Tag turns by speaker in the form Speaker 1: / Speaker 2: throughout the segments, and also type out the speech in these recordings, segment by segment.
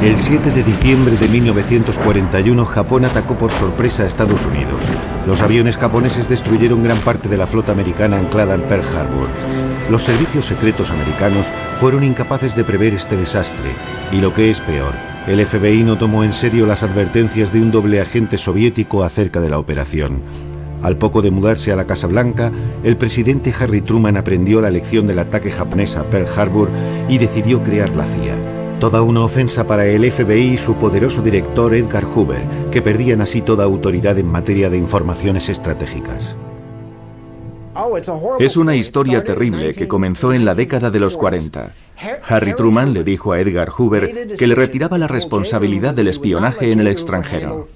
Speaker 1: El 7 de diciembre de 1941, Japón atacó por sorpresa a Estados Unidos. Los aviones japoneses destruyeron gran parte de la flota americana anclada en Pearl Harbor. Los servicios secretos americanos fueron incapaces de prever este desastre, y lo que es peor, el FBI no tomó en serio las advertencias de un doble agente soviético acerca de la operación. Al poco de mudarse a la Casa Blanca, el presidente Harry Truman aprendió la lección del ataque japonés a Pearl Harbor y decidió crear la CIA. Toda una ofensa para el FBI y su poderoso director Edgar Hoover, que perdían así toda autoridad en materia de informaciones estratégicas.
Speaker 2: Es una historia terrible que comenzó en la década de los 40. Harry Truman le dijo a Edgar Hoover que le retiraba la responsabilidad del espionaje en el extranjero.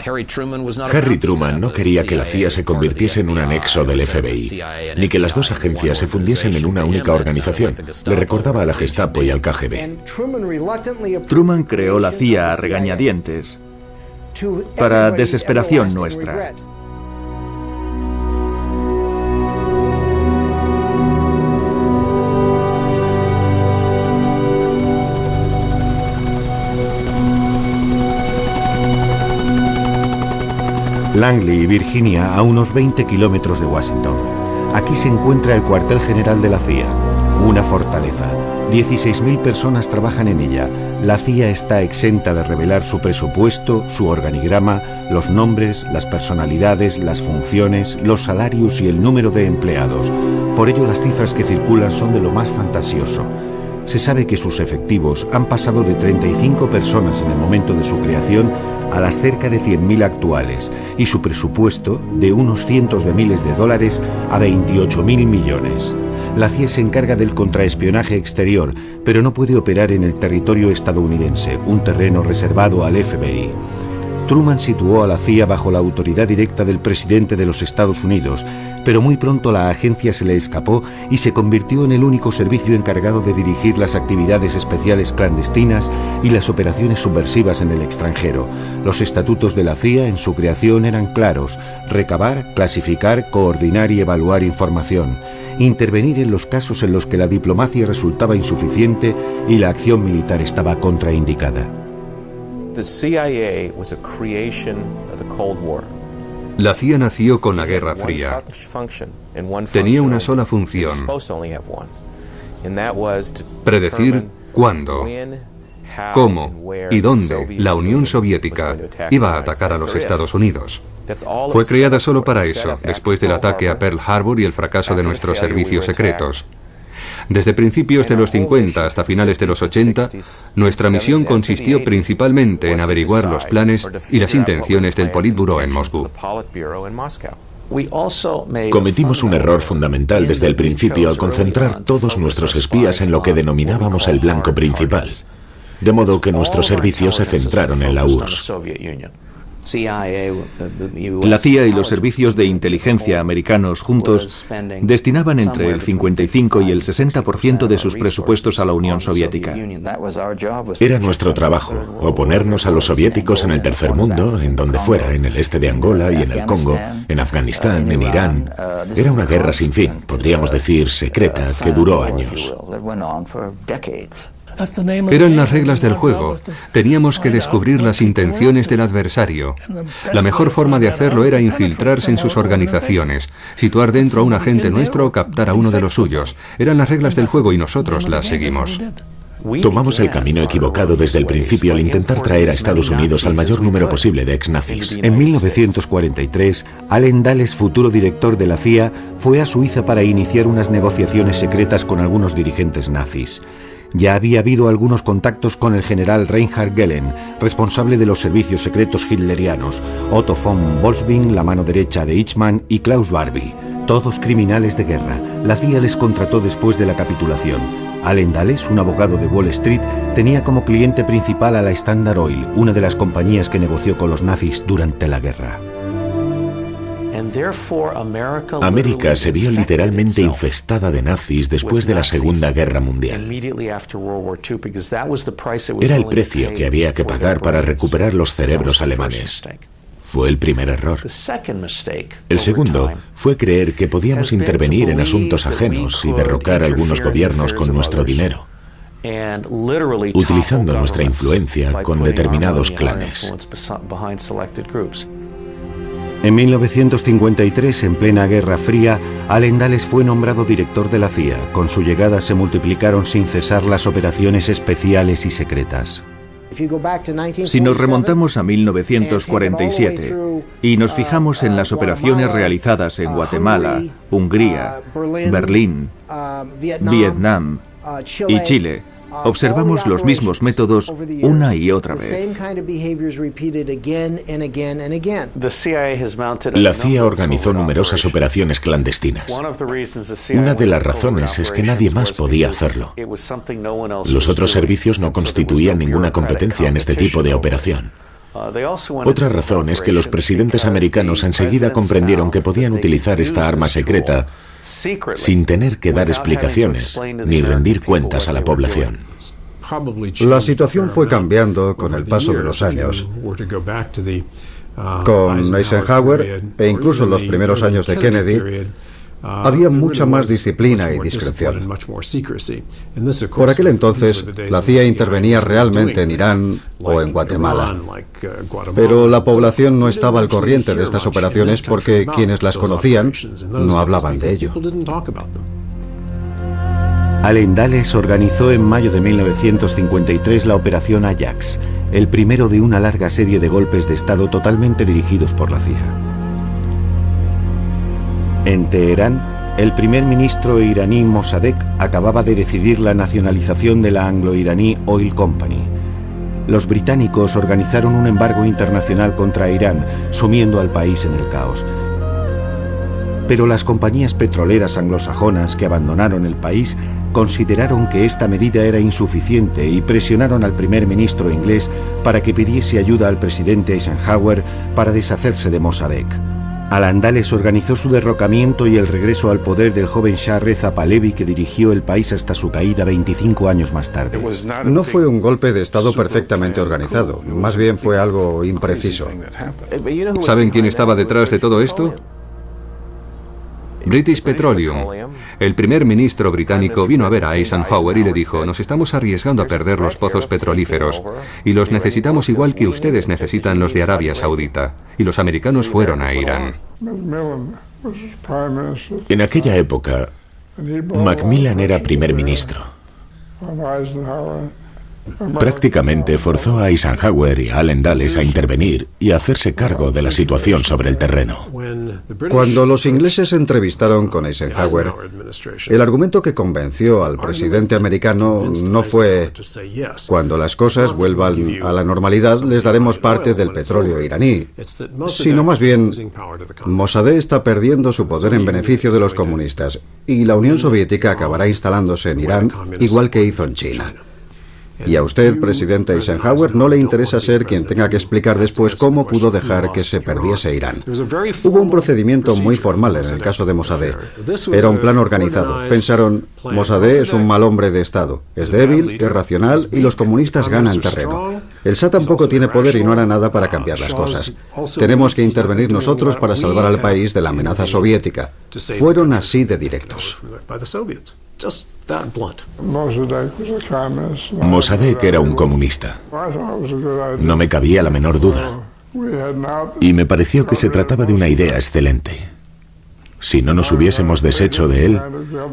Speaker 3: Harry Truman no quería que la CIA se convirtiese en un anexo del FBI, ni que las dos agencias se fundiesen en una única organización. Le recordaba a la Gestapo y al KGB.
Speaker 2: Truman creó la CIA a regañadientes, para desesperación nuestra.
Speaker 1: Langley, Virginia, a unos 20 kilómetros de Washington. Aquí se encuentra el cuartel general de la CIA, una fortaleza. 16.000 personas trabajan en ella. La CIA está exenta de revelar su presupuesto, su organigrama, los nombres, las personalidades, las funciones, los salarios y el número de empleados. Por ello, las cifras que circulan son de lo más fantasioso. Se sabe que sus efectivos han pasado de 35 personas en el momento de su creación a las cerca de 100.000 actuales, y su presupuesto de unos cientos de miles de dólares a 28.000 millones. La CIA se encarga del contraespionaje exterior, pero no puede operar en el territorio estadounidense, un terreno reservado al FBI. Truman situó a la CIA bajo la autoridad directa del presidente de los Estados Unidos, pero muy pronto la agencia se le escapó y se convirtió en el único servicio encargado de dirigir las actividades especiales clandestinas y las operaciones subversivas en el extranjero. Los estatutos de la CIA en su creación eran claros: recabar, clasificar, coordinar y evaluar información, intervenir en los casos en los que la diplomacia resultaba insuficiente y la acción militar estaba contraindicada.
Speaker 4: La CIA nació con la Guerra Fría. Tenía una sola función: predecir cuándo, cómo y dónde la Unión Soviética iba a atacar a los Estados Unidos. Fue creada solo para eso, después del ataque a Pearl Harbor y el fracaso de nuestros servicios secretos. Desde principios de los 50 hasta finales de los 80, nuestra misión consistió principalmente en averiguar los planes y las intenciones del Politburó en Moscú.
Speaker 3: Cometimos un error fundamental desde el principio al concentrar todos nuestros espías en lo que denominábamos el blanco principal, de modo que nuestros servicios se centraron en la URSS.
Speaker 2: La CIA y los servicios de inteligencia americanos juntos destinaban entre el 55 y el 60% de sus presupuestos a la Unión Soviética.
Speaker 3: Era nuestro trabajo, oponernos a los soviéticos en el tercer mundo, en donde fuera, en el este de Angola y en el Congo, en Afganistán, en Irán. Era una guerra sin fin, podríamos decir secreta, que duró años.
Speaker 4: Eran las reglas del juego. Teníamos que descubrir las intenciones del adversario. La mejor forma de hacerlo era infiltrarse en sus organizaciones, situar dentro a un agente nuestro o captar a uno de los suyos. Eran las reglas del juego y nosotros las seguimos.
Speaker 3: Tomamos el camino equivocado desde el principio al intentar traer a Estados Unidos al mayor número posible de ex-nazis.
Speaker 1: En 1943, Allen Dulles, futuro director de la CIA, fue a Suiza para iniciar unas negociaciones secretas con algunos dirigentes nazis. Ya había habido algunos contactos con el general Reinhard Gehlen, responsable de los servicios secretos hitlerianos, Otto von Bolswing, la mano derecha de Eichmann, y Klaus Barbie, todos criminales de guerra. La CIA les contrató después de la capitulación. Allen Dulles, un abogado de Wall Street, tenía como cliente principal a la Standard Oil, una de las compañías que negoció con los nazis durante la guerra.
Speaker 3: América se vio literalmente infestada de nazis después de la Segunda Guerra Mundial. Era el precio que había que pagar para recuperar los cerebros alemanes. Fue el primer error. El segundo fue creer que podíamos intervenir en asuntos ajenos y derrocar algunos gobiernos con nuestro dinero, utilizando nuestra influencia con determinados clanes.
Speaker 1: En 1953, en plena Guerra Fría, Allen Dulles fue nombrado director de la CIA. Con su llegada se multiplicaron sin cesar las operaciones especiales y secretas.
Speaker 2: Si nos remontamos a 1947 y nos fijamos en las operaciones realizadas en Guatemala, Hungría, Berlín, Vietnam y Chile, observamos los mismos métodos una y otra vez.
Speaker 3: La CIA organizó numerosas operaciones clandestinas. Una de las razones es que nadie más podía hacerlo. Los otros servicios no constituían ninguna competencia en este tipo de operación. Otra razón es que los presidentes americanos enseguida comprendieron que podían utilizar esta arma secreta sin tener que dar explicaciones ni rendir cuentas a la población.
Speaker 5: La situación fue cambiando con el paso de los años. Con Eisenhower e incluso en los primeros años de Kennedy, había mucha más disciplina y discreción. Por aquel entonces, la CIA intervenía realmente en Irán o en Guatemala. Pero la población no estaba al corriente de estas operaciones porque quienes las conocían no hablaban de ello.
Speaker 1: Allen Dulles organizó en mayo de 1953 la Operación Ajax, el primero de una larga serie de golpes de Estado totalmente dirigidos por la CIA. En Teherán, el primer ministro iraní Mossadegh acababa de decidir la nacionalización de la anglo-iraní Oil Company. Los británicos organizaron un embargo internacional contra Irán, sumiendo al país en el caos. Pero las compañías petroleras anglosajonas que abandonaron el país consideraron que esta medida era insuficiente y presionaron al primer ministro inglés para que pidiese ayuda al presidente Eisenhower para deshacerse de Mossadegh. Allen Dulles organizó su derrocamiento y el regreso al poder del joven Shah Reza Pahlavi, que dirigió el país hasta su caída 25 años más tarde.
Speaker 5: No fue un golpe de Estado perfectamente organizado, más bien fue algo impreciso.
Speaker 4: ¿Saben quién estaba detrás de todo esto? British Petroleum. El primer ministro británico vino a ver a Eisenhower y le dijo: nos estamos arriesgando a perder los pozos petrolíferos y los necesitamos igual que ustedes necesitan los de Arabia Saudita. Y los americanos fueron a Irán.
Speaker 3: En aquella época, Macmillan era primer ministro. Prácticamente forzó a Eisenhower y a Allen Dulles a intervenir y a hacerse cargo de la situación sobre el terreno.
Speaker 5: Cuando los ingleses se entrevistaron con Eisenhower, el argumento que convenció al presidente americano no fue: cuando las cosas vuelvan a la normalidad les daremos parte del petróleo iraní, sino más bien: Mossadegh está perdiendo su poder en beneficio de los comunistas y la Unión Soviética acabará instalándose en Irán igual que hizo en China. Y a usted, presidente Eisenhower, no le interesa ser quien tenga que explicar después cómo pudo dejar que se perdiese Irán. Hubo un procedimiento muy formal en el caso de Mossadegh. Era un plan organizado. Pensaron: Mossadegh es un mal hombre de Estado, es débil, irracional y los comunistas ganan terreno. El Shah tampoco tiene poder y no hará nada para cambiar las cosas. Tenemos que intervenir nosotros para salvar al país de la amenaza soviética. Fueron así de directos.
Speaker 3: Mossadegh era un comunista. No me cabía la menor duda. Y me pareció que se trataba de una idea excelente. Si no nos hubiésemos deshecho de él,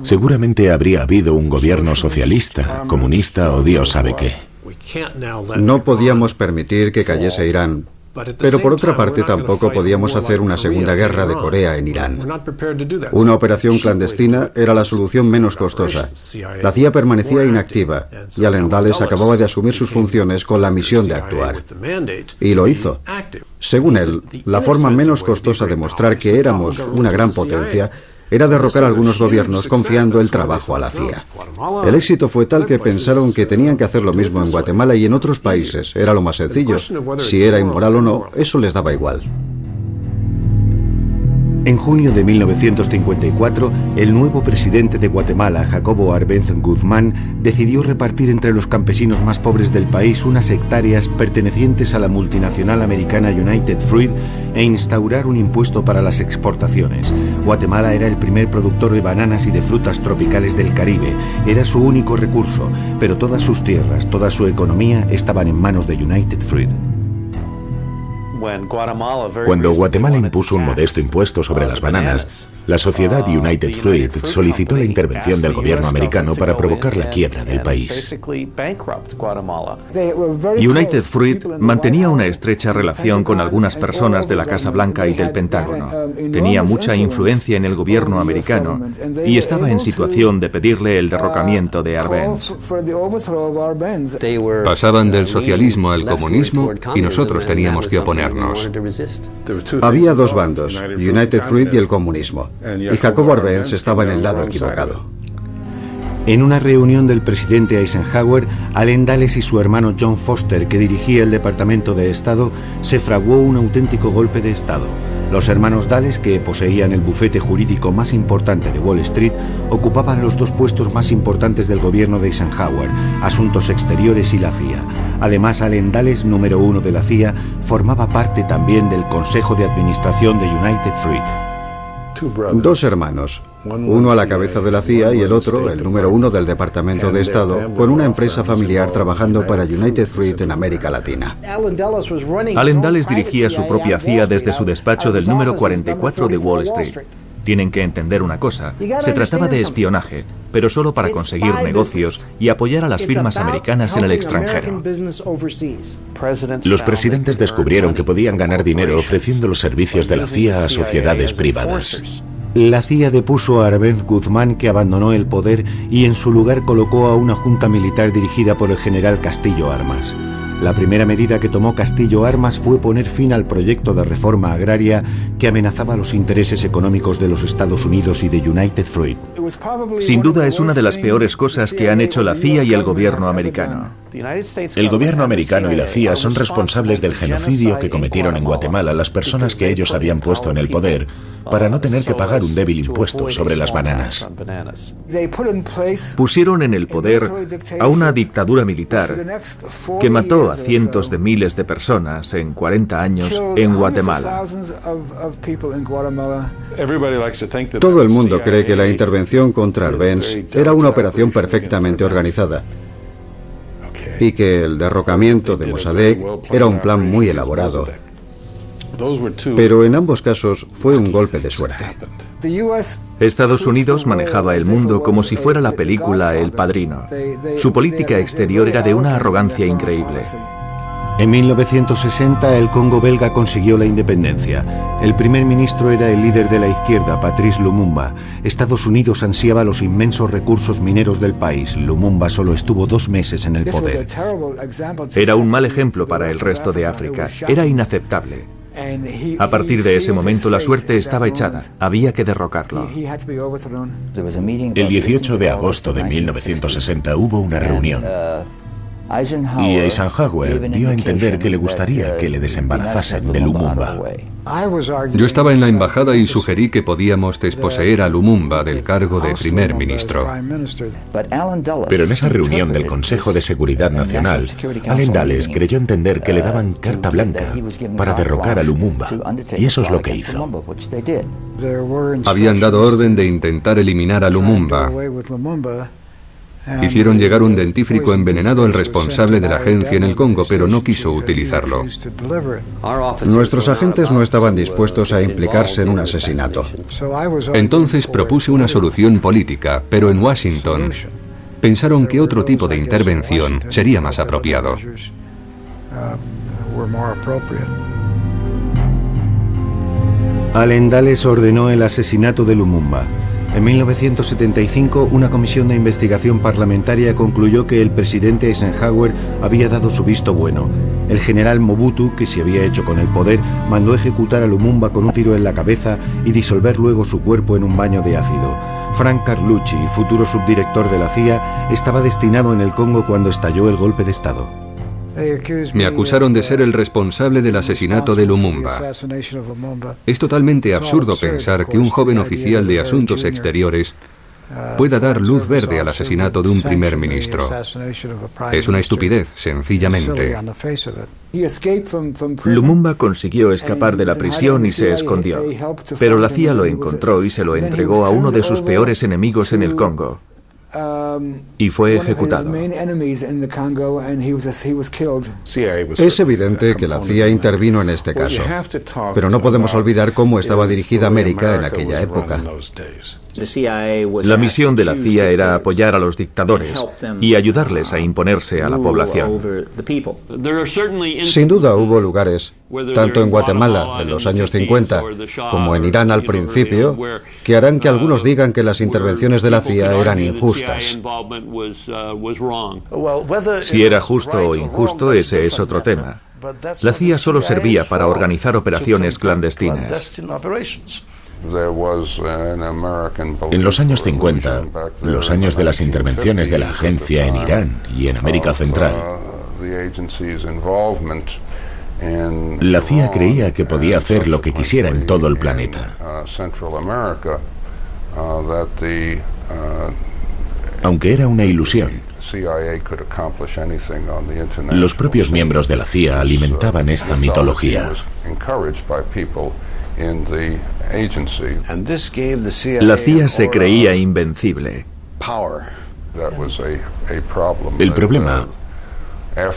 Speaker 3: seguramente habría habido un gobierno socialista, comunista o Dios sabe qué.
Speaker 5: No podíamos permitir que cayese Irán. Pero por otra parte tampoco podíamos hacer una segunda guerra de Corea en Irán. Una operación clandestina era la solución menos costosa. La CIA permanecía inactiva y Allen Dulles acababa de asumir sus funciones con la misión de actuar. Y lo hizo. Según él, la forma menos costosa de mostrar que éramos una gran potencia era derrocar a algunos gobiernos confiando el trabajo a la CIA. El éxito fue tal que pensaron que tenían que hacer lo mismo en Guatemala y en otros países. Era lo más sencillo. Si era inmoral o no, eso les daba igual.
Speaker 1: En junio de 1954, el nuevo presidente de Guatemala, Jacobo Arbenz Guzmán, decidió repartir entre los campesinos más pobres del país unas hectáreas pertenecientes a la multinacional americana United Fruit e instaurar un impuesto para las exportaciones. Guatemala era el primer productor de bananas y de frutas tropicales del Caribe. Era su único recurso, pero todas sus tierras, toda su economía estaban en manos de United Fruit.
Speaker 3: Cuando Guatemala impuso un modesto impuesto sobre las bananas, la sociedad United Fruit solicitó la intervención del gobierno americano para provocar la quiebra del país.
Speaker 2: United Fruit mantenía una estrecha relación con algunas personas de la Casa Blanca y del Pentágono. Tenía mucha influencia en el gobierno americano y estaba en situación de pedirle el derrocamiento de Arbenz.
Speaker 4: Pasaban del socialismo al comunismo y nosotros teníamos que oponernos.
Speaker 5: Había dos bandos, United Fruit y el comunismo, y Jacobo Arbenz estaba en el lado equivocado.
Speaker 1: En una reunión del presidente Eisenhower, Allen Dulles y su hermano John Foster, que dirigía el Departamento de Estado, se fraguó un auténtico golpe de Estado. Los hermanos Dulles, que poseían el bufete jurídico más importante de Wall Street, ocupaban los dos puestos más importantes del gobierno de Eisenhower, Asuntos Exteriores y la CIA. Además, Allen Dulles, número 1 de la CIA, formaba parte también del Consejo de Administración de United Fruit.
Speaker 5: Dos hermanos, uno a la cabeza de la CIA y el otro, el número 1 del Departamento de Estado, con una empresa familiar trabajando para United Fruit en América Latina.
Speaker 2: Allen Dulles dirigía su propia CIA desde su despacho del número 44 de Wall Street. Tienen que entender una cosa, se trataba de espionaje, pero solo para conseguir negocios y apoyar a las firmas americanas en el extranjero.
Speaker 3: Los presidentes descubrieron que podían ganar dinero ofreciendo los servicios de la CIA a sociedades privadas.
Speaker 1: La CIA depuso a Arbenz Guzmán, que abandonó el poder, y en su lugar colocó a una junta militar dirigida por el general Castillo Armas. La primera medida que tomó Castillo Armas fue poner fin al proyecto de reforma agraria que amenazaba los intereses económicos de los Estados Unidos y de United Fruit.
Speaker 2: Sin duda es una de las peores cosas que han hecho la CIA y el gobierno americano.
Speaker 3: El gobierno americano y la CIA son responsables del genocidio que cometieron en Guatemala las personas que ellos habían puesto en el poder para no tener que pagar un débil impuesto sobre las bananas.
Speaker 2: Pusieron en el poder a una dictadura militar que mató a cientos de miles de personas en 40 años en Guatemala.
Speaker 5: Todo el mundo cree que la intervención contra Arbenz era una operación perfectamente organizada y que el derrocamiento de Mossadegh era un plan muy elaborado. Pero en ambos casos fue un golpe de suerte.
Speaker 2: Estados Unidos manejaba el mundo como si fuera la película El Padrino. Su política exterior era de una arrogancia increíble.
Speaker 1: En 1960 el Congo belga consiguió la independencia. El primer ministro era el líder de la izquierda, Patrice Lumumba. Estados Unidos ansiaba los inmensos recursos mineros del país. Lumumba solo estuvo 2 meses en el poder.
Speaker 2: Era un mal ejemplo para el resto de África. Era inaceptable. A partir de ese momento la suerte estaba echada. Había que derrocarlo.
Speaker 3: El 18 de agosto de 1960 hubo una reunión. Y Eisenhower dio a entender que le gustaría que le desembarazasen de Lumumba.
Speaker 4: Yo estaba en la embajada y sugerí que podíamos desposeer a Lumumba del cargo de primer ministro.
Speaker 3: Pero en esa reunión del Consejo de Seguridad Nacional, Allen Dulles creyó entender que le daban carta blanca para derrocar a Lumumba, y eso es lo que hizo.
Speaker 4: Habían dado orden de intentar eliminar a Lumumba. Hicieron llegar un dentífrico envenenado al responsable de la agencia en el Congo, pero no quiso utilizarlo.
Speaker 5: Nuestros agentes no estaban dispuestos a implicarse en un asesinato.
Speaker 4: Entonces propuse una solución política, pero en Washington pensaron que otro tipo de intervención sería más apropiado.
Speaker 1: Allen Dulles ordenó el asesinato de Lumumba. En 1975, una comisión de investigación parlamentaria concluyó que el presidente Eisenhower había dado su visto bueno. El general Mobutu, que se había hecho con el poder, mandó ejecutar a Lumumba con un tiro en la cabeza y disolver luego su cuerpo en un baño de ácido. Frank Carlucci, futuro subdirector de la CIA, estaba destinado en el Congo cuando estalló el golpe de Estado.
Speaker 4: Me acusaron de ser el responsable del asesinato de Lumumba. Es totalmente absurdo pensar que un joven oficial de Asuntos Exteriores pueda dar luz verde al asesinato de un primer ministro. Es una estupidez, sencillamente.
Speaker 2: Lumumba consiguió escapar de la prisión y se escondió, pero la CIA lo encontró y se lo entregó a uno de sus peores enemigos en el Congo, y fue ejecutado.
Speaker 5: Es evidente que la CIA intervino en este caso, pero no podemos olvidar cómo estaba dirigida América en aquella época.
Speaker 2: La misión de la CIA era apoyar a los dictadores y ayudarles a imponerse a la población.
Speaker 5: Sin duda hubo lugares, tanto en Guatemala en los años 50 como en Irán al principio, que harán que algunos digan que las intervenciones de la CIA eran injustas.
Speaker 2: Si era justo o injusto, ese es otro tema. La CIA solo servía para organizar operaciones clandestinas.
Speaker 3: En los años 50, los años de las intervenciones de la agencia en Irán y en América Central, la CIA creía que podía hacer lo que quisiera en todo el planeta. Aunque era una ilusión, los propios miembros de la CIA alimentaban esta mitología.
Speaker 2: La CIA se creía invencible.
Speaker 3: El problema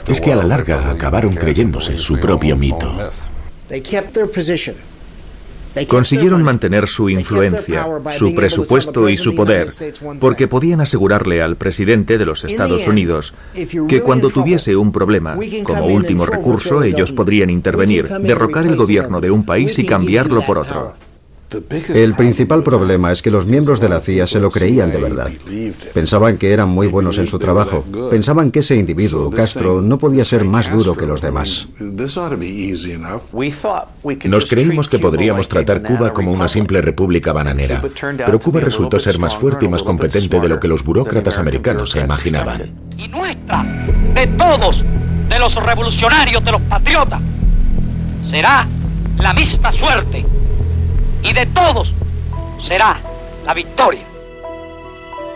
Speaker 3: es que a la larga acabaron creyéndose su propio mito.
Speaker 2: Consiguieron mantener su influencia, su presupuesto y su poder, porque podían asegurarle al presidente de los Estados Unidos que cuando tuviese un problema, como último recurso, ellos podrían intervenir, derrocar el gobierno de un país y cambiarlo por otro.
Speaker 5: El principal problema es que los miembros de la CIA se lo creían de verdad. Pensaban que eran muy buenos en su trabajo. Pensaban que ese individuo, Castro, no podía ser más duro que los demás.
Speaker 3: Nos creímos que podríamos tratar Cuba como una simple república bananera, pero Cuba resultó ser más fuerte y más competente de lo que los burócratas americanos se imaginaban.
Speaker 6: Y nuestra, de todos, de los revolucionarios, de los patriotas, será la misma suerte. Y de todos será la victoria.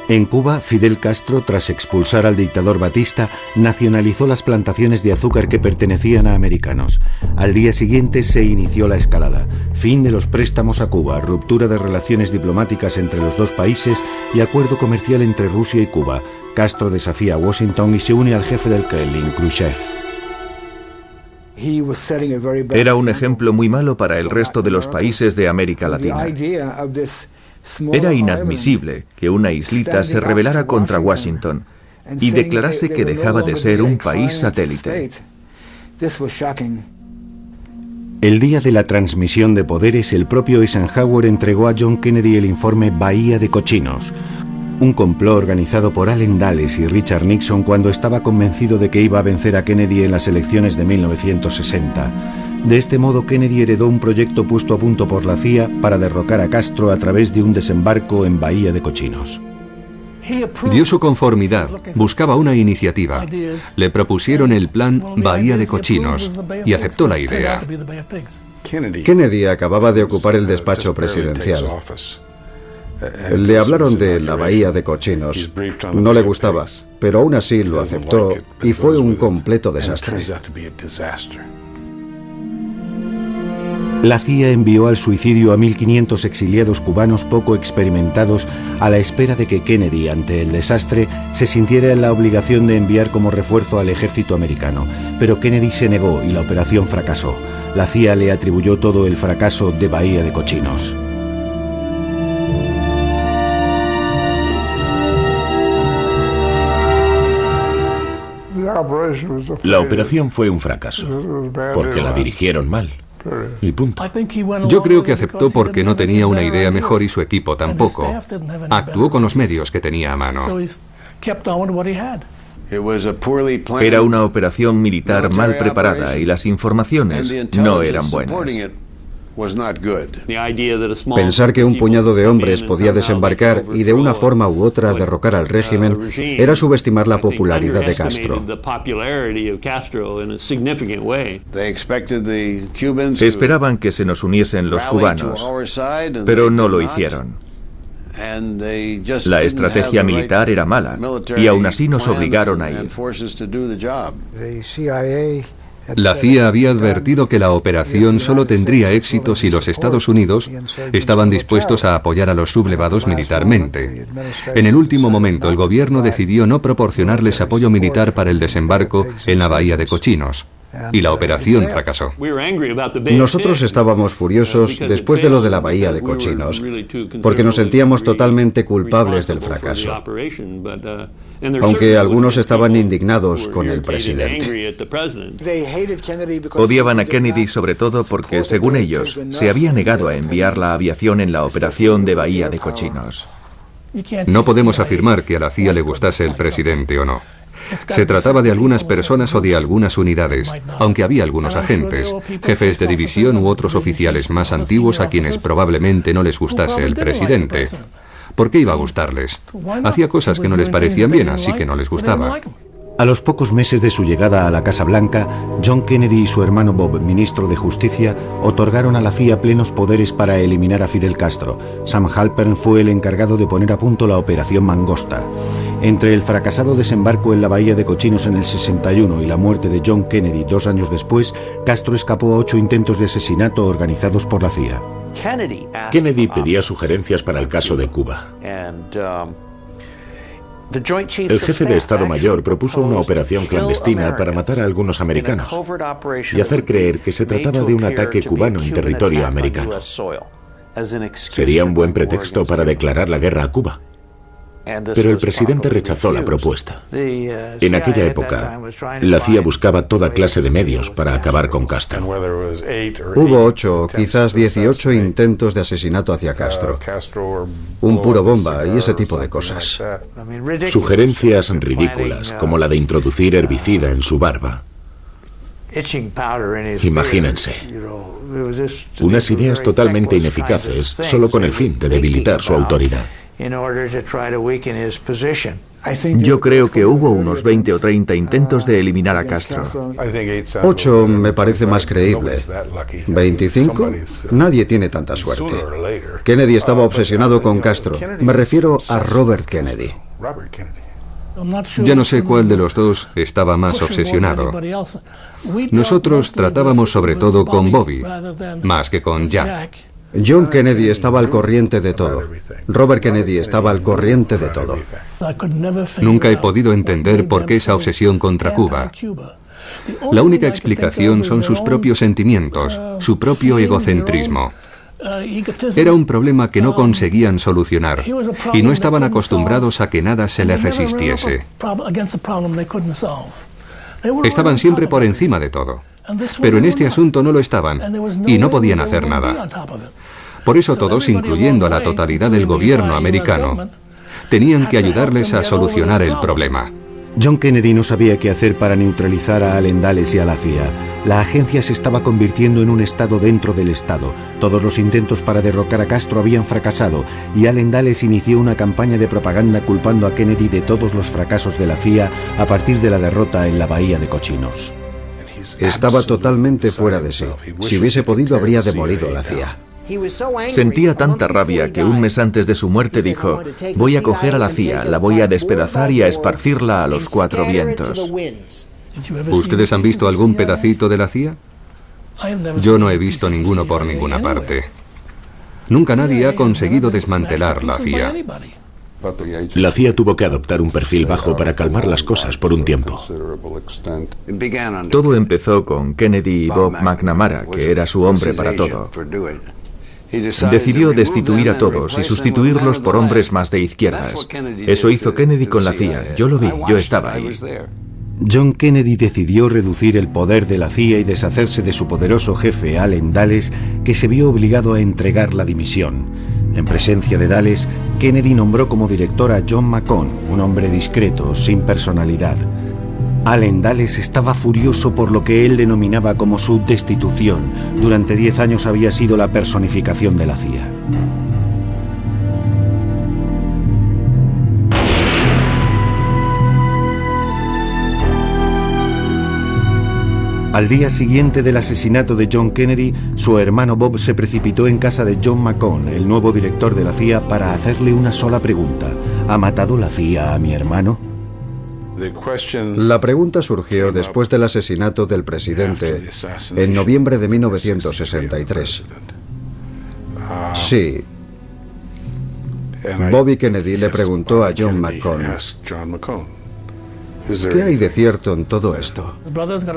Speaker 1: En Cuba, Fidel Castro, tras expulsar al dictador Batista, nacionalizó las plantaciones de azúcar que pertenecían a americanos. Al día siguiente se inició la escalada. Fin de los préstamos a Cuba, ruptura de relaciones diplomáticas entre los dos países y acuerdo comercial entre Rusia y Cuba. Castro desafía a Washington y se une al jefe del Kremlin, Khrushchev.
Speaker 2: Era un ejemplo muy malo para el resto de los países de América Latina. Era inadmisible que una islita se rebelara contra Washington y declarase que dejaba de ser un país satélite.
Speaker 1: El día de la transmisión de poderes, el propio Eisenhower entregó a John Kennedy el informe Bahía de Cochinos, un complot organizado por Allen Dulles y Richard Nixon cuando estaba convencido de que iba a vencer a Kennedy en las elecciones de 1960. De este modo, Kennedy heredó un proyecto puesto a punto por la CIA para derrocar a Castro a través de un desembarco en Bahía de Cochinos.
Speaker 4: Dio su conformidad, buscaba una iniciativa. Le propusieron el plan Bahía de Cochinos y aceptó la idea.
Speaker 5: Kennedy acababa de ocupar el despacho presidencial. Le hablaron de la Bahía de Cochinos. No le gustaba, pero aún así lo aceptó y fue un completo desastre.
Speaker 1: La CIA envió al suicidio a 1.500 exiliados cubanos poco experimentados a la espera de que Kennedy, ante el desastre, se sintiera en la obligación de enviar como refuerzo al ejército americano. Pero Kennedy se negó y la operación fracasó. La CIA le atribuyó todo el fracaso de Bahía de Cochinos.
Speaker 3: La operación fue un fracaso, porque la dirigieron mal. Y punto.
Speaker 4: Yo creo que aceptó porque no tenía una idea mejor y su equipo tampoco. Actuó con los medios que tenía a mano.
Speaker 2: Era una operación militar mal preparada y las informaciones no eran buenas.
Speaker 5: Pensar que un puñado de hombres podía desembarcar y de una forma u otra derrocar al régimen era subestimar la popularidad de Castro.
Speaker 2: Esperaban que se nos uniesen los cubanos, pero no lo hicieron. La estrategia militar era mala y aún así nos obligaron a ir.
Speaker 4: La CIA había advertido que la operación solo tendría éxito si los Estados Unidos estaban dispuestos a apoyar a los sublevados militarmente. En el último momento, el gobierno decidió no proporcionarles apoyo militar para el desembarco en la bahía de Cochinos. Y la operación fracasó.
Speaker 5: Nosotros estábamos furiosos después de lo de la bahía de Cochinos, porque nos sentíamos totalmente culpables del fracaso, aunque algunos estaban indignados con el presidente.
Speaker 2: Odiaban a Kennedy sobre todo porque, según ellos, se había negado a enviar la aviación en la operación de Bahía de Cochinos.
Speaker 4: No podemos afirmar que a la CIA le gustase el presidente o no. Se trataba de algunas personas o de algunas unidades, aunque había algunos agentes, jefes de división u otros oficiales más antiguos a quienes probablemente no les gustase el presidente. ¿Por qué iba a gustarles? Hacía cosas que no les parecían bien, así que no les gustaba.
Speaker 1: A los pocos meses de su llegada a la Casa Blanca, John Kennedy y su hermano Bob, ministro de Justicia, otorgaron a la CIA plenos poderes para eliminar a Fidel Castro. Sam Halpern fue el encargado de poner a punto la Operación Mangosta. Entre el fracasado desembarco en la Bahía de Cochinos en el 61 y la muerte de John Kennedy 2 años después, Castro escapó a 8 intentos de asesinato organizados por la CIA.
Speaker 3: Kennedy pedía sugerencias para el caso de Cuba. El jefe de Estado Mayor propuso una operación clandestina para matar a algunos americanos y hacer creer que se trataba de un ataque cubano en territorio americano. Sería un buen pretexto para declarar la guerra a Cuba. Pero el presidente rechazó la propuesta. En aquella época, la CIA buscaba toda clase de medios para acabar con Castro.
Speaker 5: Hubo 8 o quizás 18 intentos de asesinato hacia Castro. Un puro bomba y ese tipo de cosas.
Speaker 3: Sugerencias ridículas, como la de introducir herbicida en su barba. Imagínense. Unas ideas totalmente ineficaces, solo con el fin de debilitar su autoridad.
Speaker 2: Yo creo que hubo unos 20 o 30 intentos de eliminar a Castro.
Speaker 5: 8 me parece más creíble. 25, nadie tiene tanta suerte. Kennedy estaba obsesionado con Castro. Me refiero a Robert Kennedy.
Speaker 4: Ya no sé cuál de los dos estaba más obsesionado. Nosotros tratábamos sobre todo con Bobby, más que con Jack.
Speaker 5: John Kennedy estaba al corriente de todo. Robert Kennedy estaba al corriente de todo.
Speaker 4: Nunca he podido entender por qué esa obsesión contra Cuba. La única explicación son sus propios sentimientos, su propio egocentrismo. Era un problema que no conseguían solucionar y no estaban acostumbrados a que nada se les resistiese. Estaban siempre por encima de todo. Pero en este asunto no lo estaban y no podían hacer nada. Por eso todos, incluyendo a la totalidad del gobierno americano, tenían que ayudarles a solucionar el problema.
Speaker 1: John Kennedy no sabía qué hacer para neutralizar a Allen Dulles y a la CIA. La agencia se estaba convirtiendo en un estado dentro del estado. Todos los intentos para derrocar a Castro habían fracasado y Allen Dulles inició una campaña de propaganda culpando a Kennedy de todos los fracasos de la CIA a partir de la derrota en la Bahía de Cochinos.
Speaker 5: Estaba totalmente fuera de sí. Si hubiese podido, habría demolido la CIA.
Speaker 2: Sentía tanta rabia que un mes antes de su muerte dijo: voy a coger a la CIA, la voy a despedazar y a esparcirla a los 4 vientos.
Speaker 4: ¿Ustedes han visto algún pedacito de la CIA? Yo no he visto ninguno por ninguna parte. Nunca nadie ha conseguido desmantelar la CIA.
Speaker 3: La CIA tuvo que adoptar un perfil bajo para calmar las cosas por un tiempo.
Speaker 2: Todo empezó con Kennedy y Bob McNamara, que era su hombre para todo. Decidió destituir a todos y sustituirlos por hombres más de izquierdas. Eso hizo Kennedy con la CIA. Yo lo vi, yo estaba ahí.
Speaker 1: John Kennedy decidió reducir el poder de la CIA y deshacerse de su poderoso jefe, Allen Dulles, que se vio obligado a entregar la dimisión. En presencia de Dulles, Kennedy nombró como director a John McCone, un hombre discreto, sin personalidad. Allen Dulles estaba furioso por lo que él denominaba como su destitución. Durante 10 años había sido la personificación de la CIA. Al día siguiente del asesinato de John Kennedy, su hermano Bob se precipitó en casa de John McCone, el nuevo director de la CIA, para hacerle una sola pregunta. ¿Ha matado la CIA a mi hermano?
Speaker 5: La pregunta surgió después del asesinato del presidente en noviembre de 1963. Sí. Bobby Kennedy le preguntó a John McCone: ¿qué hay de cierto en todo esto?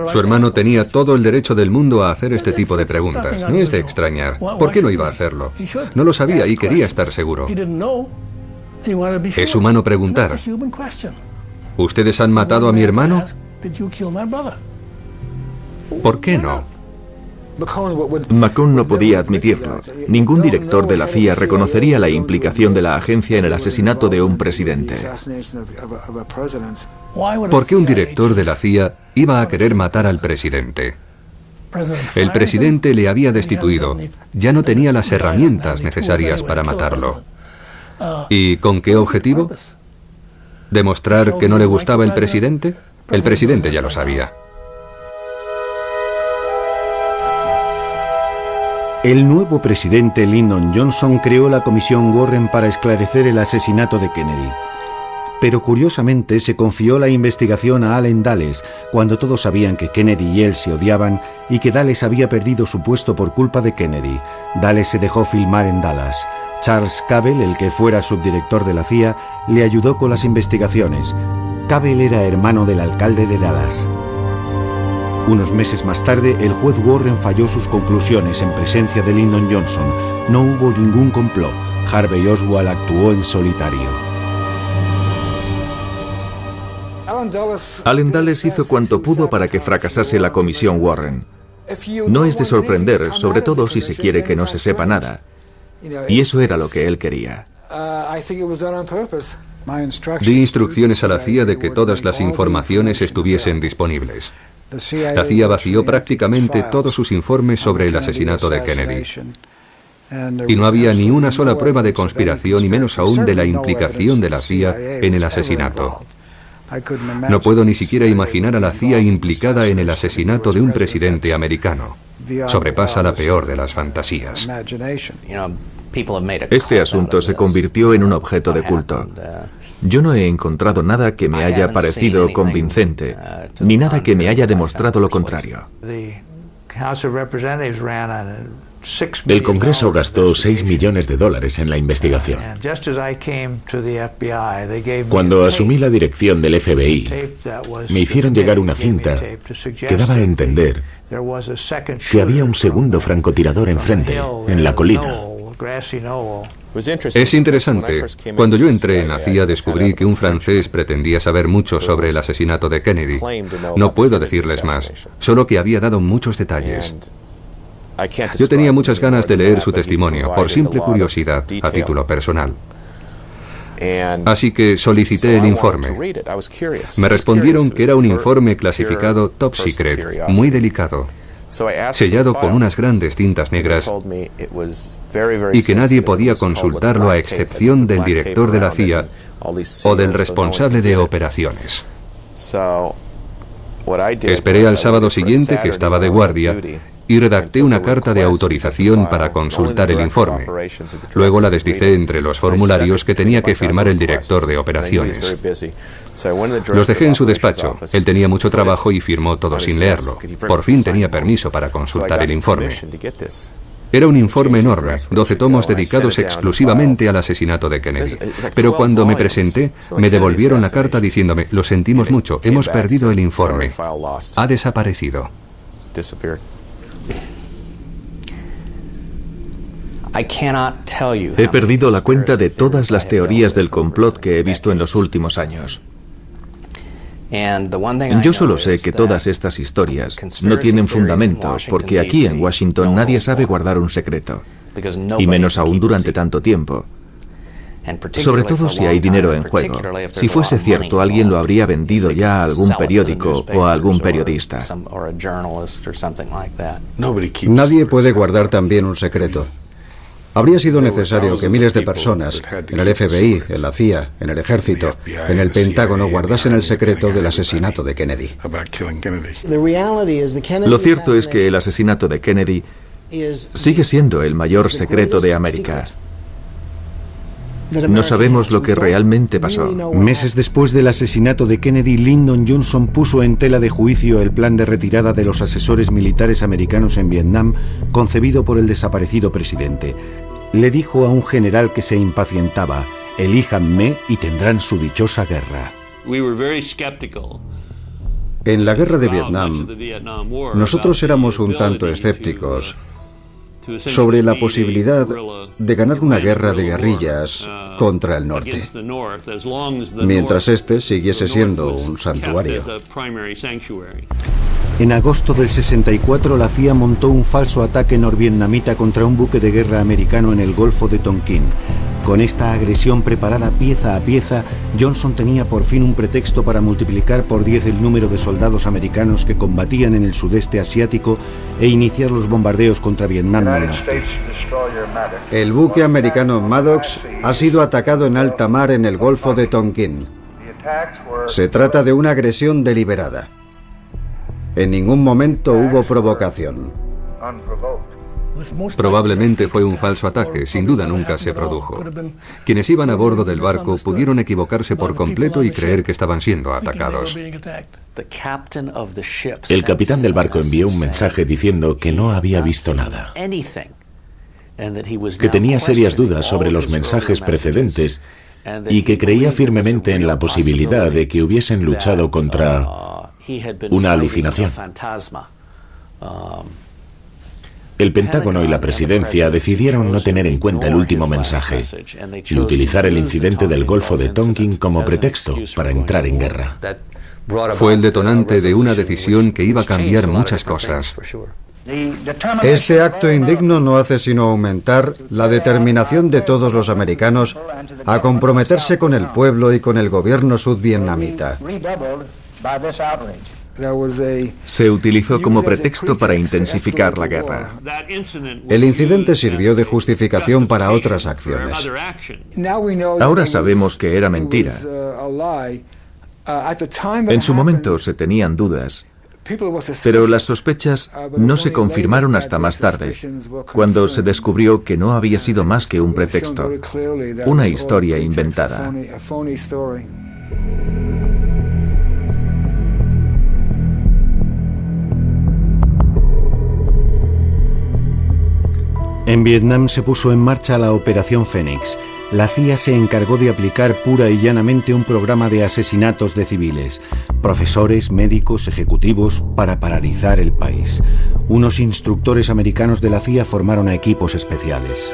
Speaker 4: Su hermano tenía todo el derecho del mundo a hacer este tipo de preguntas. No es de extrañar. ¿Por qué no iba a hacerlo? No lo sabía y quería estar seguro. Es humano preguntar: ¿ustedes han matado a mi hermano? ¿Por qué no?
Speaker 2: McCone no podía admitirlo. Ningún director de la CIA reconocería la implicación de la agencia en el asesinato de un presidente.
Speaker 4: ¿Por qué un director de la CIA iba a querer matar al presidente? El presidente le había destituido. Ya no tenía las herramientas necesarias para matarlo. ¿Y con qué objetivo? ¿Demostrar que no le gustaba el presidente? El presidente ya lo sabía.
Speaker 1: El nuevo presidente Lyndon Johnson creó la Comisión Warren para esclarecer el asesinato de Kennedy. Pero curiosamente se confió la investigación a Allen Dulles, cuando todos sabían que Kennedy y él se odiaban y que Dulles había perdido su puesto por culpa de Kennedy. Dulles se dejó filmar en Dallas. Charles Cabell, el que fuera subdirector de la CIA, le ayudó con las investigaciones. Cabell era hermano del alcalde de Dallas. Unos meses más tarde, el juez Warren falló sus conclusiones en presencia de Lyndon Johnson. No hubo ningún complot. Harvey Oswald actuó en solitario.
Speaker 2: Allen Dulles hizo cuanto pudo para que fracasase la Comisión Warren. No es de sorprender, sobre todo si se quiere que no se sepa nada. Y eso era lo que él quería.
Speaker 4: Di instrucciones a la CIA de que todas las informaciones estuviesen disponibles. La CIA vació prácticamente todos sus informes sobre el asesinato de Kennedy. Y no había ni una sola prueba de conspiración, y menos aún de la implicación de la CIA en el asesinato. No puedo ni siquiera imaginar a la CIA implicada en el asesinato de un presidente americano. Sobrepasa la peor de las fantasías.
Speaker 2: Este asunto se convirtió en un objeto de culto. Yo no he encontrado nada que me haya parecido convincente, ni nada que me haya demostrado lo contrario.
Speaker 3: El Congreso gastó $6 millones en la investigación. Cuando asumí la dirección del FBI, me hicieron llegar una cinta que daba a entender que había un segundo francotirador enfrente, en la colina.
Speaker 4: Es interesante. Cuando yo entré en la CIA descubrí que un francés pretendía saber mucho sobre el asesinato de Kennedy. No puedo decirles más, solo que había dado muchos detalles. Yo tenía muchas ganas de leer su testimonio, por simple curiosidad, a título personal. Así que solicité el informe. Me respondieron que era un informe clasificado top secret, muy delicado, sellado con unas grandes cintas negras, y que nadie podía consultarlo a excepción del director de la CIA o del responsable de operaciones. Esperé al sábado siguiente, que estaba de guardia, y redacté una carta de autorización para consultar el informe. Luego la deslicé entre los formularios que tenía que firmar el director de operaciones. Los dejé en su despacho. Él tenía mucho trabajo y firmó todo sin leerlo. Por fin tenía permiso para consultar el informe. Era un informe enorme, 12 tomos dedicados exclusivamente al asesinato de Kennedy. Pero cuando me presenté, me devolvieron la carta diciéndome: lo sentimos mucho, hemos perdido el informe. Ha desaparecido.
Speaker 2: He perdido la cuenta de todas las teorías del complot que he visto en los últimos años. Yo solo sé que todas estas historias no tienen fundamento, porque aquí en Washington nadie sabe guardar un secreto, y menos aún durante tanto tiempo. Sobre todo si hay dinero en juego. Si fuese cierto, alguien lo habría vendido ya a algún periódico o a algún periodista.
Speaker 5: Nadie puede guardar también un secreto. Habría sido necesario que miles de personas, en el FBI, en la CIA, en el ejército, en el Pentágono, guardasen el secreto del asesinato de Kennedy.
Speaker 2: Lo cierto es que el asesinato de Kennedy sigue siendo el mayor secreto de América. No sabemos lo que realmente pasó.
Speaker 1: Meses después del asesinato de Kennedy, Lyndon Johnson puso en tela de juicio el plan de retirada de los asesores militares americanos en Vietnam, concebido por el desaparecido presidente. Le dijo a un general que se impacientaba: «Elíjanme y tendrán su dichosa guerra».
Speaker 5: En la guerra de Vietnam, nosotros éramos un tanto escépticos sobre la posibilidad de ganar una guerra de guerrillas contra el norte, mientras este siguiese siendo un santuario.
Speaker 1: En agosto del 64, la CIA montó un falso ataque norvietnamita contra un buque de guerra americano en el Golfo de Tonkin. Con esta agresión preparada pieza a pieza, Johnson tenía por fin un pretexto para multiplicar por 10 el número de soldados americanos que combatían en el sudeste asiático e iniciar los bombardeos contra Vietnam del Norte.
Speaker 5: El buque americano Maddox ha sido atacado en alta mar en el Golfo de Tonkin. Se trata de una agresión deliberada. En ningún momento hubo provocación.
Speaker 4: Probablemente fue un falso ataque, sin duda nunca se produjo. Quienes iban a bordo del barco pudieron equivocarse por completo y creer que estaban siendo atacados.
Speaker 3: El capitán del barco envió un mensaje diciendo que no había visto nada, que tenía serias dudas sobre los mensajes precedentes y que creía firmemente en la posibilidad de que hubiesen luchado contra una alucinación. El Pentágono y la Presidencia decidieron no tener en cuenta el último mensaje y utilizar el incidente del Golfo de Tonkin como pretexto para entrar en guerra.
Speaker 4: Fue el detonante de una decisión que iba a cambiar muchas cosas.
Speaker 5: Este acto indigno no hace sino aumentar la determinación de todos los americanos a comprometerse con el pueblo y con el gobierno sudvietnamita.
Speaker 2: Se utilizó como pretexto para intensificar la guerra.
Speaker 5: El incidente sirvió de justificación para otras acciones.
Speaker 2: Ahora sabemos que era mentira. En su momento se tenían dudas, pero las sospechas no se confirmaron hasta más tarde, cuando se descubrió que no había sido más que un pretexto, una historia inventada.
Speaker 1: En Vietnam se puso en marcha la Operación Fénix. La CIA se encargó de aplicar pura y llanamente un programa de asesinatos de civiles, profesores, médicos, ejecutivos, para paralizar el país. Unos instructores americanos de la CIA formaron a equipos especiales.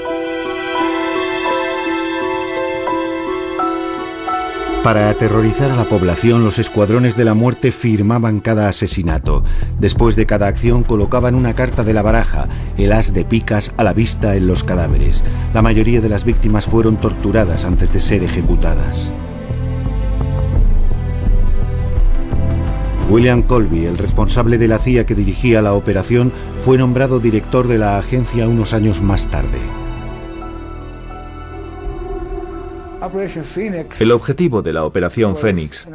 Speaker 1: Para aterrorizar a la población, los escuadrones de la muerte firmaban cada asesinato. Después de cada acción colocaban una carta de la baraja, el as de picas, a la vista en los cadáveres. La mayoría de las víctimas fueron torturadas antes de ser ejecutadas. William Colby, el responsable de la CIA que dirigía la operación, fue nombrado director de la agencia unos años más tarde.
Speaker 2: El objetivo de la Operación Fénix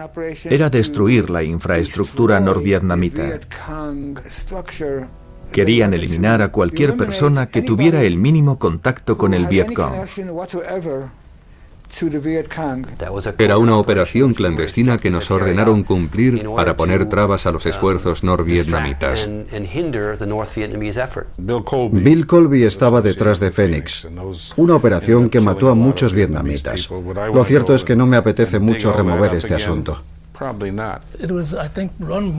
Speaker 2: era destruir la infraestructura norvietnamita. Querían eliminar a cualquier persona que tuviera el mínimo contacto con el Vietcong.
Speaker 4: Era una operación clandestina que nos ordenaron cumplir para poner trabas a los esfuerzos norvietnamitas.
Speaker 5: Bill Colby estaba detrás de Fénix, una operación que mató a muchos vietnamitas. Lo cierto es que no me apetece mucho remover este asunto.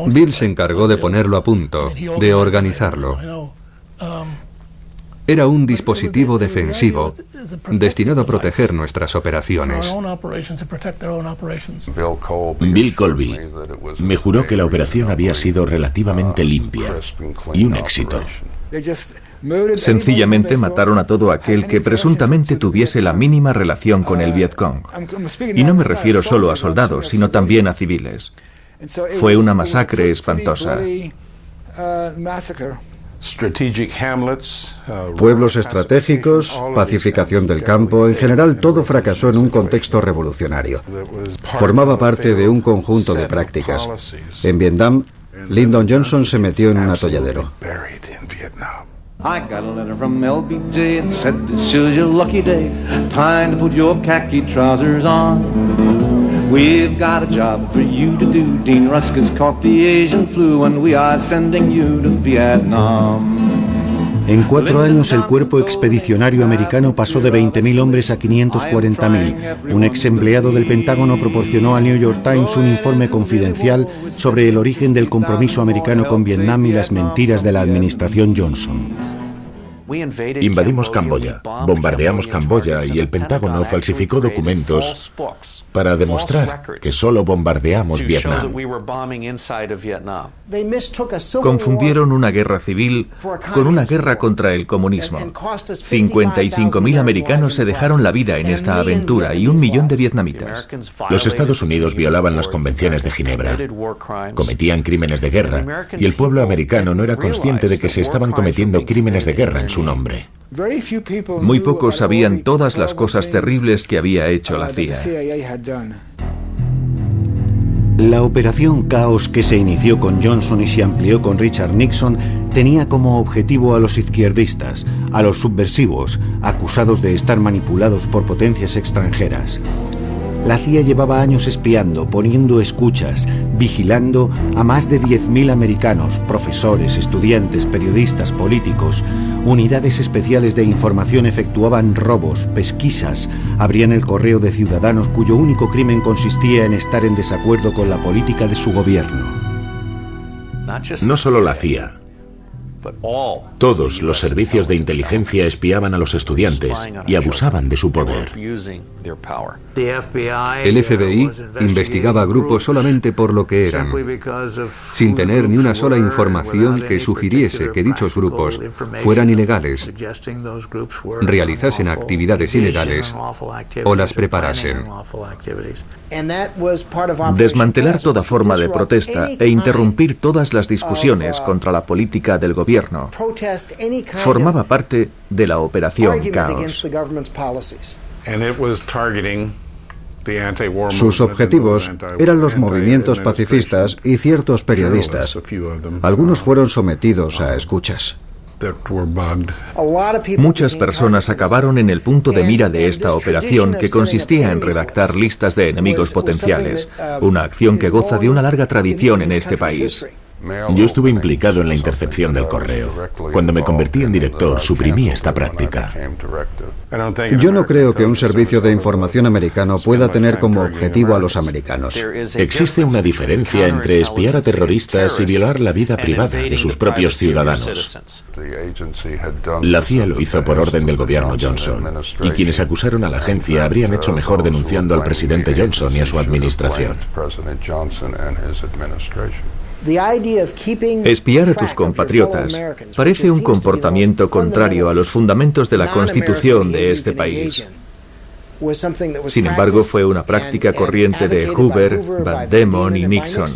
Speaker 4: Bill se encargó de ponerlo a punto, de organizarlo. Era un dispositivo defensivo destinado a proteger nuestras operaciones.
Speaker 3: Bill Colby me juró que la operación había sido relativamente limpia y un éxito.
Speaker 2: Sencillamente mataron a todo aquel que presuntamente tuviese la mínima relación con el Vietcong. Y no me refiero solo a soldados, sino también a civiles. Fue una masacre espantosa.
Speaker 5: Pueblos estratégicos, pacificación del campo, en general todo fracasó en un contexto revolucionario. Formaba parte de un conjunto de prácticas. En Vietnam, Lyndon Johnson se metió en un atolladero.
Speaker 7: I got a letter from LBJ that said this is your lucky day, time to put your khaki trousers on. We've got a job for you to do. Dean Rusk has caught the Asian flu and we are sending you to Vietnam.
Speaker 1: En 4 años el cuerpo expedicionario americano pasó de 20.000 hombres a 540.000. Un ex empleado del Pentágono proporcionó al New York Times un informe confidencial sobre el origen del compromiso americano con Vietnam y las mentiras de la administración Johnson.
Speaker 3: Invadimos Camboya, bombardeamos Camboya y el Pentágono falsificó documentos para demostrar que solo bombardeamos Vietnam.
Speaker 2: Confundieron una guerra civil con una guerra contra el comunismo. 55.000 americanos se dejaron la vida en esta aventura y 1 millón de vietnamitas.
Speaker 3: Los Estados Unidos violaban las convenciones de Ginebra, cometían crímenes de guerra y el pueblo americano no era consciente de que se estaban cometiendo crímenes de guerra en su nombre.
Speaker 2: Muy pocos sabían todas las cosas terribles que había hecho la CIA.
Speaker 1: La operación Caos, que se inició con Johnson y se amplió con Richard Nixon, tenía como objetivo a los izquierdistas, a los subversivos, acusados de estar manipulados por potencias extranjeras. La CIA llevaba años espiando, poniendo escuchas, vigilando a más de 10.000 americanos, profesores, estudiantes, periodistas, políticos. Unidades especiales de información efectuaban robos, pesquisas, abrían el correo de ciudadanos cuyo único crimen consistía en estar en desacuerdo con la política de su gobierno.
Speaker 3: No solo la CIA. Todos los servicios de inteligencia espiaban a los estudiantes y abusaban de su poder.
Speaker 4: El FBI investigaba a grupos solamente por lo que eran, sin tener ni una sola información que sugiriese que dichos grupos fueran ilegales, realizasen actividades ilegales o las preparasen.
Speaker 2: Desmantelar toda forma de protesta e interrumpir todas las discusiones contra la política del gobierno formaba parte de la Operación Caos.
Speaker 5: Sus objetivos eran los movimientos pacifistas y ciertos periodistas. Algunos fueron sometidos a escuchas.
Speaker 2: Muchas personas acabaron en el punto de mira de esta operación, que consistía en redactar listas de enemigos potenciales, una acción que goza de una larga tradición en este país.
Speaker 3: Yo estuve implicado en la intercepción del correo. Cuando me convertí en director, suprimí esta práctica.
Speaker 5: Yo no creo que un servicio de información americano pueda tener como objetivo a los americanos.
Speaker 3: Existe una diferencia entre espiar a terroristas y violar la vida privada de sus propios ciudadanos. La CIA lo hizo por orden del gobierno Johnson, y quienes acusaron a la agencia habrían hecho mejor denunciando al presidente Johnson y a su administración.
Speaker 2: Espiar a tus compatriotas parece un comportamiento contrario a los fundamentos de la Constitución de este país. Sin embargo, fue una práctica corriente de Hoover, Van Demon y Nixon.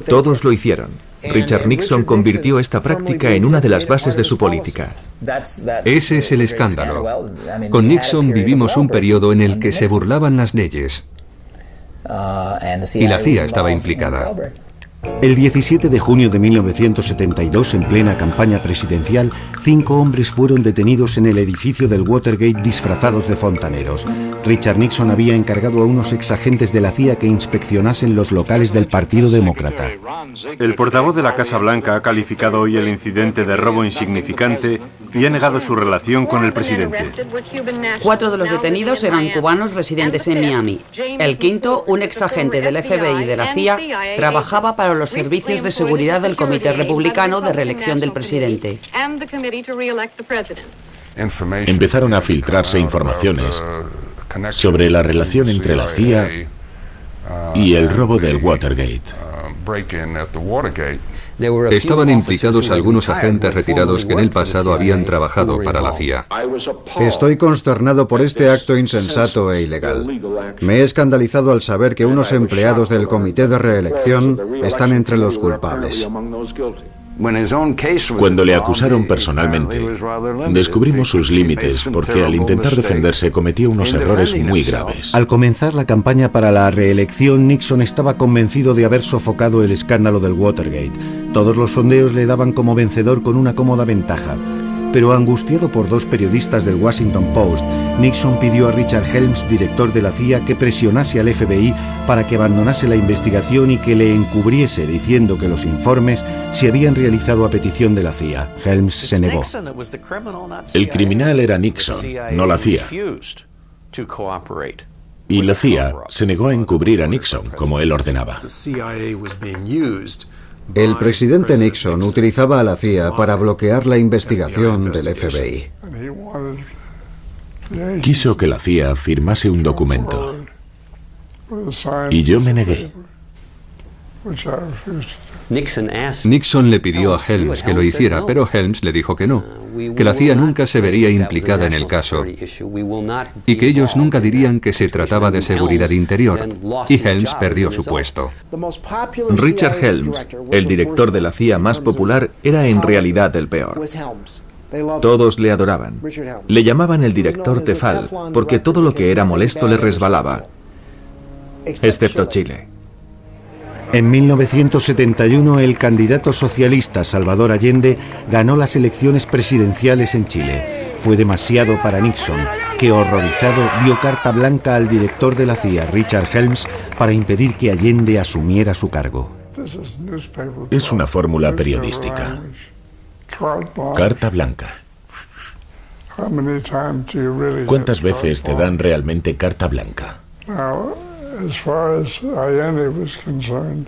Speaker 2: Todos lo hicieron. Richard Nixon convirtió esta práctica en una de las bases de su política.
Speaker 4: Ese es el escándalo. Con Nixon vivimos un periodo en el que se burlaban las leyes y la CIA estaba implicada.
Speaker 1: El 17 de junio de 1972, en plena campaña presidencial, 5 hombres fueron detenidos en el edificio del Watergate disfrazados de fontaneros. Richard Nixon había encargado a unos exagentes de la CIA que inspeccionasen los locales del Partido Demócrata.
Speaker 8: El portavoz de la Casa Blanca ha calificado hoy el incidente de robo insignificante y ha negado su relación con el presidente.
Speaker 9: 4 de los detenidos eran cubanos residentes en Miami. El quinto, un exagente del FBI y de la CIA, trabajaba para los servicios de seguridad del Comité Republicano de Reelección del Presidente.
Speaker 3: Empezaron a filtrarse informaciones sobre la relación entre la CIA y el robo del Watergate.
Speaker 4: Estaban implicados algunos agentes retirados que en el pasado habían trabajado para la CIA.
Speaker 5: Estoy consternado por este acto insensato e ilegal. Me he escandalizado al saber que unos empleados del comité de reelección están entre los culpables.
Speaker 3: Cuando le acusaron personalmente, descubrimos sus límites porque al intentar defenderse cometió unos errores muy graves.
Speaker 1: Al comenzar la campaña para la reelección, Nixon estaba convencido de haber sofocado el escándalo del Watergate. Todos los sondeos le daban como vencedor con una cómoda ventaja. Pero angustiado por dos periodistas del Washington Post, Nixon pidió a Richard Helms, director de la CIA, que presionase al FBI para que abandonase la investigación y que le encubriese diciendo que los informes se habían realizado a petición de la CIA. Helms se negó.
Speaker 3: El criminal era Nixon, no la CIA. Y la CIA se negó a encubrir a Nixon como él ordenaba.
Speaker 5: El presidente Nixon utilizaba a la CIA para bloquear la investigación del FBI.
Speaker 3: Quiso que la CIA firmase un documento y yo me negué.
Speaker 4: Nixon le pidió a Helms que lo hiciera, pero Helms le dijo que no, que la CIA nunca se vería implicada en el caso y que ellos nunca dirían que se trataba de seguridad interior, y Helms perdió su puesto.
Speaker 2: Richard Helms, el director de la CIA más popular, era en realidad el peor. Todos le adoraban. Le llamaban el director Tefal, porque todo lo que era molesto le resbalaba, excepto Chile.
Speaker 1: En 1971, el candidato socialista Salvador Allende ganó las elecciones presidenciales en Chile. Fue demasiado para Nixon, que horrorizado vio carta blanca al director de la CIA, Richard Helms, para impedir que Allende asumiera su cargo.
Speaker 3: Es una fórmula periodística. Carta blanca. ¿Cuántas veces te dan realmente carta blanca?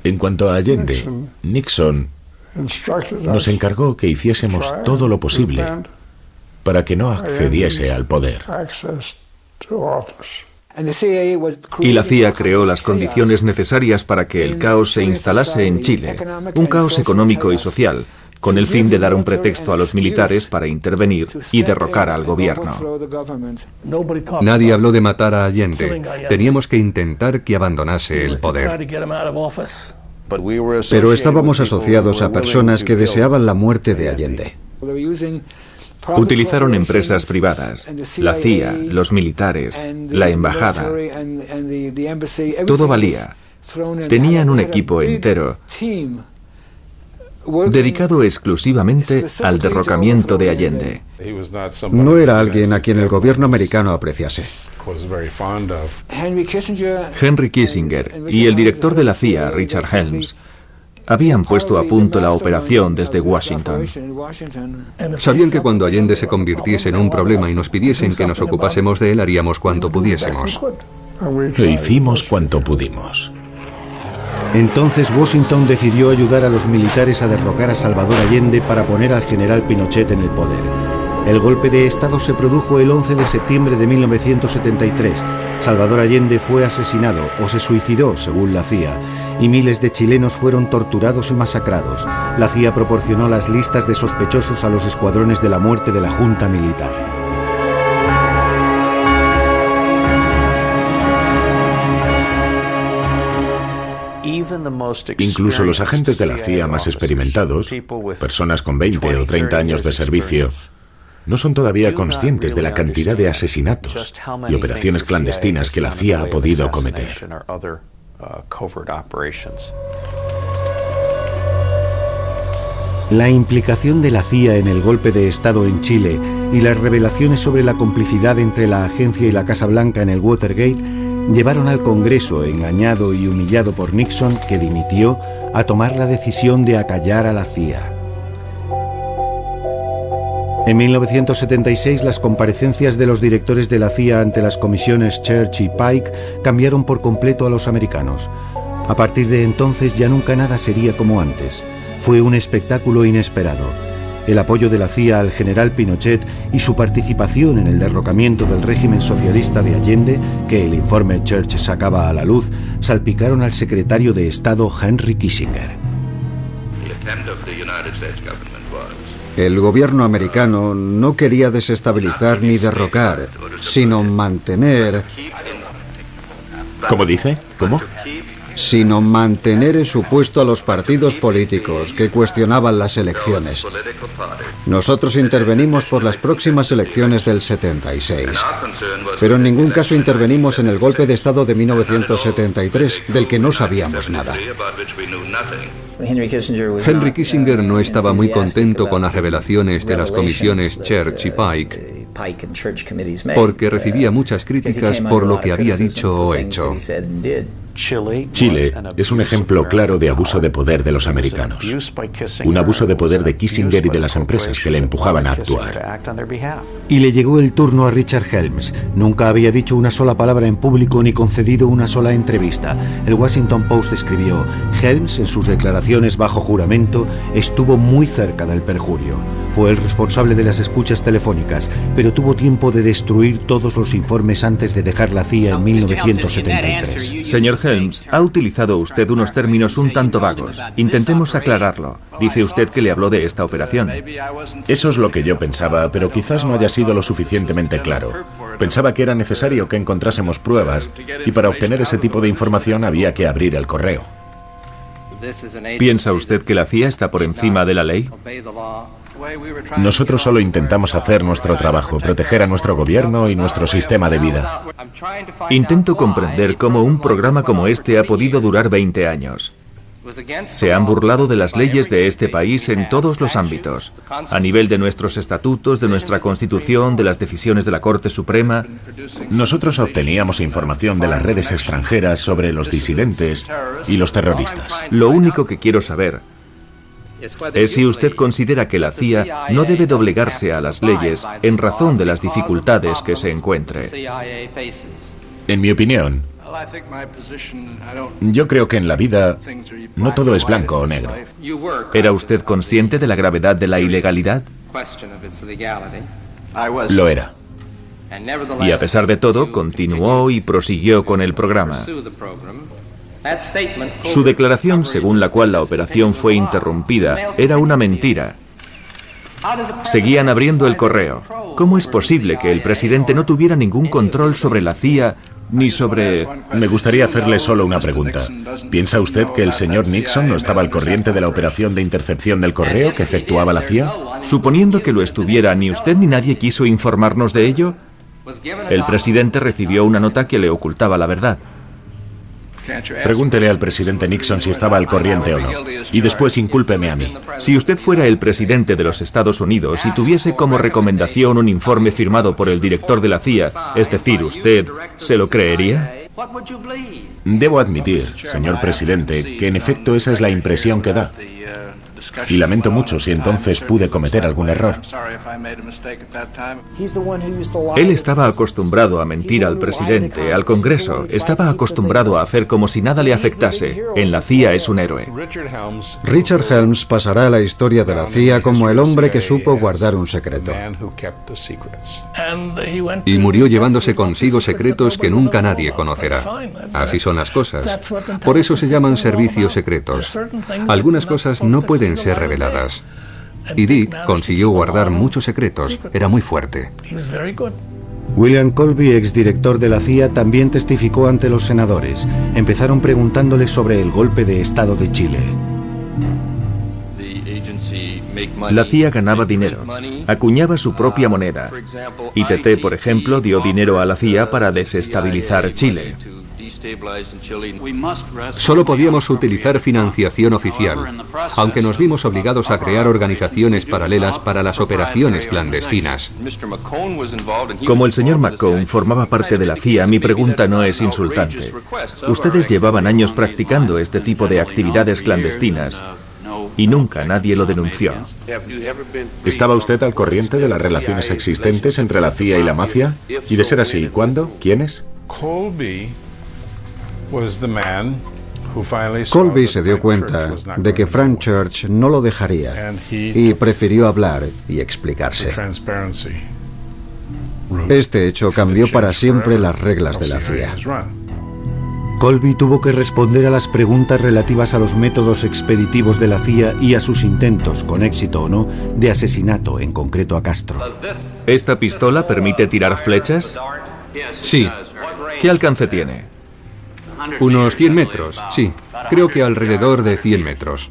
Speaker 3: En cuanto a Allende, Nixon nos encargó que hiciésemos todo lo posible para que no accediese al poder.
Speaker 2: Y la CIA creó las condiciones necesarias para que el caos se instalase en Chile, un caos económico y social, con el fin de dar un pretexto a los militares para intervenir y derrocar al gobierno.
Speaker 4: Nadie habló de matar a Allende. Teníamos que intentar que abandonase el poder.
Speaker 5: Pero estábamos asociados a personas que deseaban la muerte de Allende.
Speaker 2: Utilizaron empresas privadas, la CIA, los militares, la embajada. Todo valía. Tenían un equipo entero dedicado exclusivamente al derrocamiento de Allende.
Speaker 5: No era alguien a quien el gobierno americano apreciase.
Speaker 2: Henry Kissinger y el director de la CIA, Richard Helms, habían puesto a punto la operación desde Washington.
Speaker 4: Sabían que cuando Allende se convirtiese en un problema y nos pidiesen que nos ocupásemos de él, haríamos cuanto pudiésemos.
Speaker 3: E hicimos cuanto pudimos.
Speaker 1: Entonces Washington decidió ayudar a los militares a derrocar a Salvador Allende para poner al general Pinochet en el poder. El golpe de Estado se produjo el 11 de septiembre de 1973. Salvador Allende fue asesinado o se suicidó, según la CIA, y miles de chilenos fueron torturados y masacrados. La CIA proporcionó las listas de sospechosos a los escuadrones de la muerte de la Junta Militar.
Speaker 3: Incluso los agentes de la CIA más experimentados, personas con 20 o 30 años de servicio, no son todavía conscientes de la cantidad de asesinatos y operaciones clandestinas que la CIA ha podido cometer.
Speaker 1: La implicación de la CIA en el golpe de Estado en Chile y las revelaciones sobre la complicidad entre la agencia y la Casa Blanca en el Watergate llevaron al Congreso, engañado y humillado por Nixon, que dimitió, a tomar la decisión de acallar a la CIA. En 1976, las comparecencias de los directores de la CIA ante las comisiones Church y Pike cambiaron por completo a los americanos. A partir de entonces ya nunca nada sería como antes. Fue un espectáculo inesperado. El apoyo de la CIA al general Pinochet y su participación en el derrocamiento del régimen socialista de Allende, que el informe Church sacaba a la luz, salpicaron al secretario de Estado Henry Kissinger.
Speaker 5: El gobierno americano no quería desestabilizar ni derrocar, sino mantener...
Speaker 3: ¿Cómo dice? ¿Cómo?
Speaker 5: Sino mantener en su puesto a los partidos políticos que cuestionaban las elecciones. Nosotros intervenimos por las próximas elecciones del 76, pero en ningún caso intervenimos en el golpe de Estado de 1973, del que no sabíamos nada.
Speaker 4: Henry Kissinger no estaba muy contento con las revelaciones de las comisiones Church y Pike, porque recibía muchas críticas por lo que había dicho o hecho.
Speaker 3: Chile es un ejemplo claro de abuso de poder de los americanos. Un abuso de poder de Kissinger y de las empresas que le empujaban a actuar.
Speaker 1: Y le llegó el turno a Richard Helms. Nunca había dicho una sola palabra en público ni concedido una sola entrevista. El Washington Post escribió: Helms, en sus declaraciones bajo juramento, estuvo muy cerca del perjurio. Fue el responsable de las escuchas telefónicas, pero tuvo tiempo de destruir todos los informes antes de dejar la CIA en 1973.
Speaker 2: Señor Helms, ha utilizado usted unos términos un tanto vagos. Intentemos aclararlo. Dice usted que le habló de esta operación.
Speaker 3: Eso es lo que yo pensaba, pero quizás no haya sido lo suficientemente claro. Pensaba que era necesario que encontrásemos pruebas, y para obtener ese tipo de información había que abrir el correo.
Speaker 2: ¿Piensa usted que la CIA está por encima de la ley?
Speaker 3: Nosotros solo intentamos hacer nuestro trabajo, proteger a nuestro gobierno y nuestro sistema de vida.
Speaker 2: Intento comprender cómo un programa como este ha podido durar 20 años. Se han burlado de las leyes de este país en todos los ámbitos, a nivel de nuestros estatutos, de nuestra Constitución, de las decisiones de la Corte Suprema.
Speaker 3: Nosotros obteníamos información de las redes extranjeras sobre los disidentes y los terroristas.
Speaker 2: Lo único que quiero saber es si usted considera que la CIA no debe doblegarse a las leyes en razón de las dificultades que se encuentre.
Speaker 3: En mi opinión, yo creo que en la vida no todo es blanco o negro.
Speaker 2: ¿Era usted consciente de la gravedad de la ilegalidad?
Speaker 3: Lo era.
Speaker 2: Y a pesar de todo, continuó y prosiguió con el programa. Su declaración, según la cual la operación fue interrumpida, era una mentira. Seguían abriendo el correo. ¿Cómo es posible que el presidente no tuviera ningún control sobre la CIA ni sobre...?
Speaker 3: Me gustaría hacerle solo una pregunta. ¿Piensa usted que el señor Nixon no estaba al corriente de la operación de intercepción del correo que efectuaba la CIA?
Speaker 2: Suponiendo que lo estuviera, ¿ni usted ni nadie quiso informarnos de ello? El presidente recibió una nota que le ocultaba la verdad.
Speaker 3: Pregúntele al presidente Nixon si estaba al corriente o no. Y después incúlpeme a mí.
Speaker 2: Si usted fuera el presidente de los Estados Unidos y tuviese como recomendación un informe firmado por el director de la CIA, es decir, usted, ¿se lo creería?
Speaker 3: Debo admitir, señor presidente, que en efecto esa es la impresión que da. Y lamento mucho si entonces pude cometer algún error.
Speaker 2: Él estaba acostumbrado a mentir al presidente, al Congreso. Estaba acostumbrado a hacer como si nada le afectase. En la CIA es un héroe.
Speaker 5: Richard Helms pasará a la historia de la CIA como el hombre que supo guardar un secreto.
Speaker 4: Y murió llevándose consigo secretos que nunca nadie conocerá. Así son las cosas. Por eso se llaman servicios secretos. Algunas cosas no pueden ser reveladas. Y Dick consiguió guardar muchos secretos. Era muy fuerte.
Speaker 1: William Colby, exdirector de la CIA, también testificó ante los senadores. Empezaron preguntándole sobre el golpe de Estado de Chile.
Speaker 2: La CIA ganaba dinero, acuñaba su propia moneda. ITT, por ejemplo, dio dinero a la CIA para desestabilizar Chile.
Speaker 4: Solo podíamos utilizar financiación oficial, aunque nos vimos obligados a crear organizaciones paralelas para las operaciones clandestinas.
Speaker 2: Como el señor McCone formaba parte de la CIA, mi pregunta no es insultante. Ustedes llevaban años practicando este tipo de actividades clandestinas y nunca nadie lo denunció.
Speaker 3: ¿Estaba usted al corriente de las relaciones existentes entre la CIA y la mafia? Y de ser así, ¿cuándo? ¿Quiénes?
Speaker 5: Colby se dio cuenta de que Frank Church no lo dejaría y prefirió hablar y explicarse. Este hecho cambió para siempre las reglas de la CIA.
Speaker 1: Colby tuvo que responder a las preguntas relativas a los métodos expeditivos de la CIA y a sus intentos, con éxito o no, de asesinato, en concreto a Castro.
Speaker 2: ¿Esta pistola permite tirar flechas?
Speaker 4: Sí.
Speaker 2: ¿Qué alcance tiene?
Speaker 4: Unos 100 metros, sí. Creo que alrededor de 100 metros.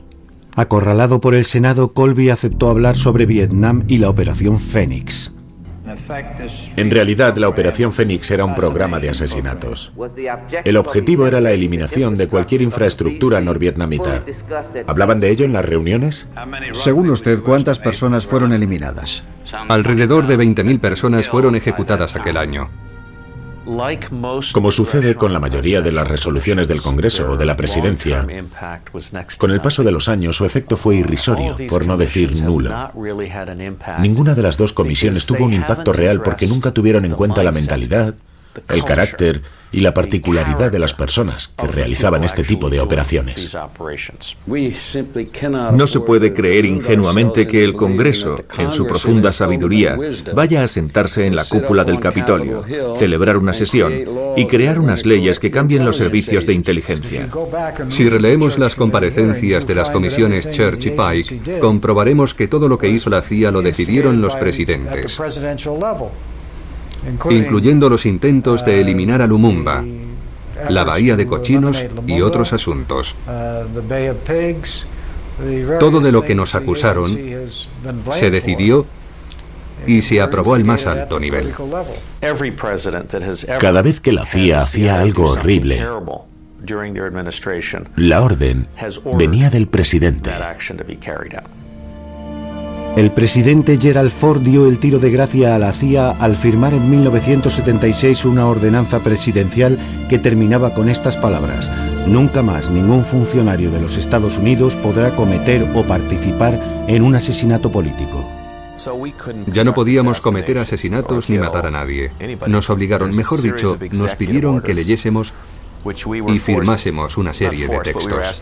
Speaker 1: Acorralado por el Senado, Colby aceptó hablar sobre Vietnam y la Operación Fénix.
Speaker 3: En realidad, la Operación Fénix era un programa de asesinatos. El objetivo era la eliminación de cualquier infraestructura norvietnamita. ¿Hablaban de ello en las reuniones?
Speaker 5: Según usted, ¿cuántas personas fueron eliminadas?
Speaker 4: Alrededor de 20.000 personas fueron ejecutadas aquel año.
Speaker 3: Como sucede con la mayoría de las resoluciones del Congreso o de la Presidencia, con el paso de los años su efecto fue irrisorio, por no decir nulo. Ninguna de las dos comisiones tuvo un impacto real porque nunca tuvieron en cuenta la mentalidad, el carácter y la particularidad de las personas que realizaban este tipo de operaciones.
Speaker 2: No se puede creer ingenuamente que el Congreso, en su profunda sabiduría, vaya a sentarse en la cúpula del Capitolio, celebrar una sesión y crear unas leyes que cambien los servicios de inteligencia.
Speaker 4: Si releemos las comparecencias de las comisiones Church y Pike, comprobaremos que todo lo que hizo la CIA lo decidieron los presidentes, incluyendo los intentos de eliminar a Lumumba, la Bahía de Cochinos y otros asuntos. Todo de lo que nos acusaron se decidió y se aprobó al más alto nivel.
Speaker 3: Cada vez que la CIA hacía algo horrible, la orden venía del presidente.
Speaker 1: El presidente Gerald Ford dio el tiro de gracia a la CIA al firmar en 1976 una ordenanza presidencial que terminaba con estas palabras: nunca más ningún funcionario de los Estados Unidos podrá cometer o participar en un asesinato político.
Speaker 4: Ya no podíamos cometer asesinatos ni matar a nadie. Nos obligaron, mejor dicho, nos pidieron que leyésemos y firmásemos una serie de textos.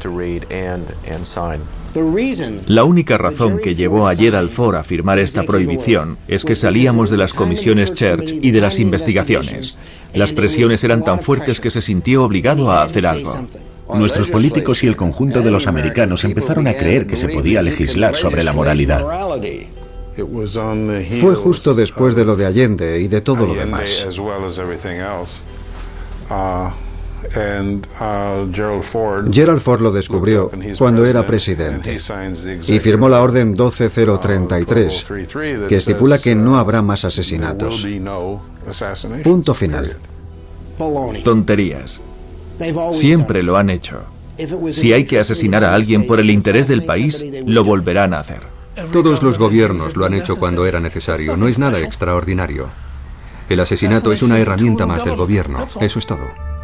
Speaker 2: La única razón que llevó a Gerald Ford a firmar esta prohibición es que salíamos de las comisiones Church y de las investigaciones. Las presiones eran tan fuertes que se sintió obligado a hacer algo.
Speaker 3: Nuestros políticos y el conjunto de los americanos empezaron a creer que se podía legislar sobre la moralidad.
Speaker 5: Fue justo después de lo de Allende y de todo lo demás. Gerald Ford lo descubrió cuando era presidente y firmó la Orden 12033, que estipula que no habrá más asesinatos. Punto final.
Speaker 2: Tonterías. Siempre lo han hecho. Si hay que asesinar a alguien por el interés del país, lo volverán a hacer.
Speaker 4: Todos los gobiernos lo han hecho cuando era necesario. No es nada extraordinario. El asesinato es una herramienta más del gobierno. Eso es todo.